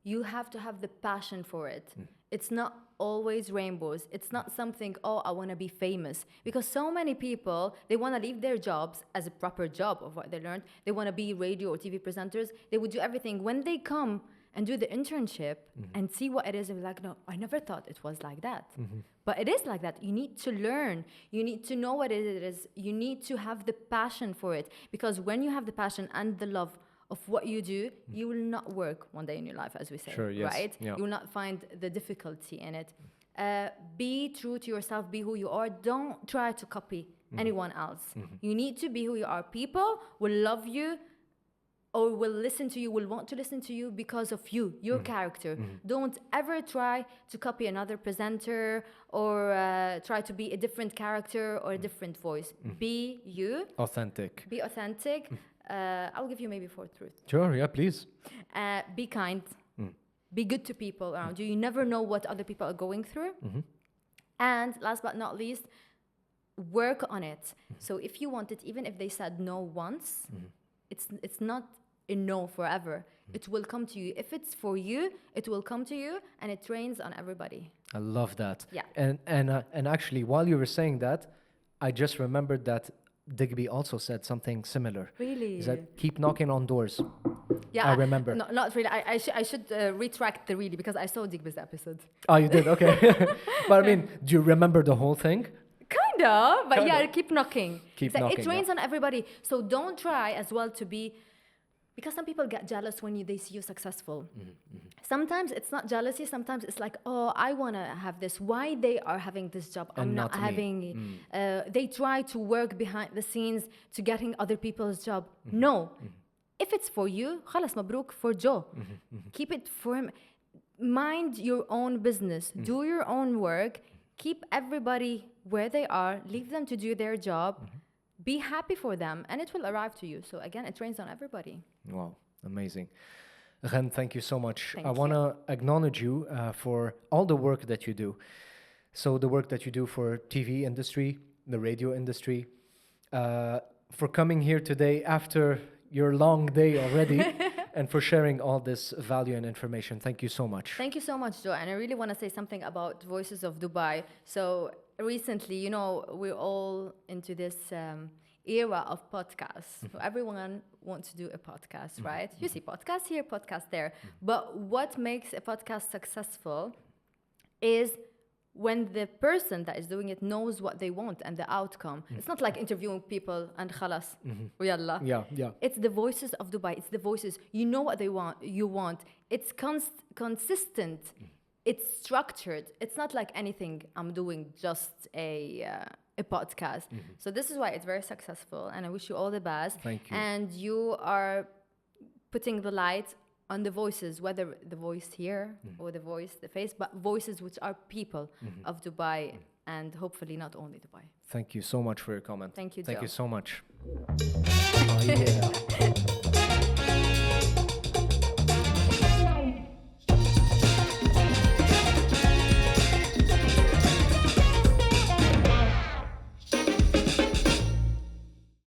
you have to have the passion for it. It's not always rainbows. It's not something, oh, I want to be famous. Because so many people, they want to leave their jobs as a proper job of what they learned. They want to be radio or TV presenters. They would do everything. When they come and do the internship and see what it is, they're like, no, I never thought it was like that. But it is like that. You need to learn. You need to know what it is. You need to have the passion for it. Because when you have the passion and the love of what you do, you will not work one day in your life, as we say, Sure, yes, right? yeah. You will not find the difficulty in it. Be true to yourself, be who you are. Don't try to copy anyone else. You need to be who you are. People will love you or will listen to you, will want to listen to you because of you, your character. Don't ever try to copy another presenter or try to be a different character or a different voice. Be you, Authentic. be authentic. I'll give you maybe 4 truths. Sure, yeah, please. Be kind. Be good to people around you. You never know what other people are going through. And last but not least, work on it. So if you want it, even if they said no once, it's not a no forever. It will come to you. If it's for you, it will come to you, and it rains on everybody. I love that. Yeah. And actually, while you were saying that, I just remembered that Digby also said something similar. Really? Is that keep knocking on doors? Yeah, I remember. No, not really. I should retract the really because I saw Digby's episode. Oh, you did? Okay. But I mean, do you remember the whole thing? Kind of, but yeah, Kinda. keep knocking. Keep It's like knocking, it rains yeah. on everybody. So don't try as well to be, because some people get jealous when they see you successful. Sometimes it's not jealousy. Sometimes it's like, oh, I want to have this. Why they are having this job? I'm And not not me. having. They try to work behind the scenes to getting other people's job. No. If it's for you, خلاص مبروك for Joe. Keep it for him. Mind your own business. Do your own work. Keep everybody where they are. Leave them to do their job. be happy for them, and it will arrive to you. So again, it rains on everybody. Wow, amazing. Reine, thank you so much. Thank I want to acknowledge you for all the work that you do. So the work that you do for TV industry, the radio industry, for coming here today after your long day already, and for sharing all this value and information. Thank you so much. Thank you so much, Joe. And I really want to say something about Voices of Dubai. So recently, you know, we're all into this era of podcasts. So everyone wants to do a podcast, right? You see podcast here, podcast there. But what makes a podcast successful is when the person that is doing it knows what they want and the outcome. It's not like interviewing people and khalas, yalla. Yeah. It's the voices of Dubai. It's the voices. You know what they want. You want. It's consistent. It's structured. It's not like anything I'm doing, just a podcast. So this is why it's very successful, and I wish you all the best. Thank you. And you are putting the light on the voices, whether the voice here or the voice, the face, but voices which are people of Dubai, and hopefully not only Dubai. Thank you so much for your comment. Thank you, Thank Joe. you so much. Oh, yeah.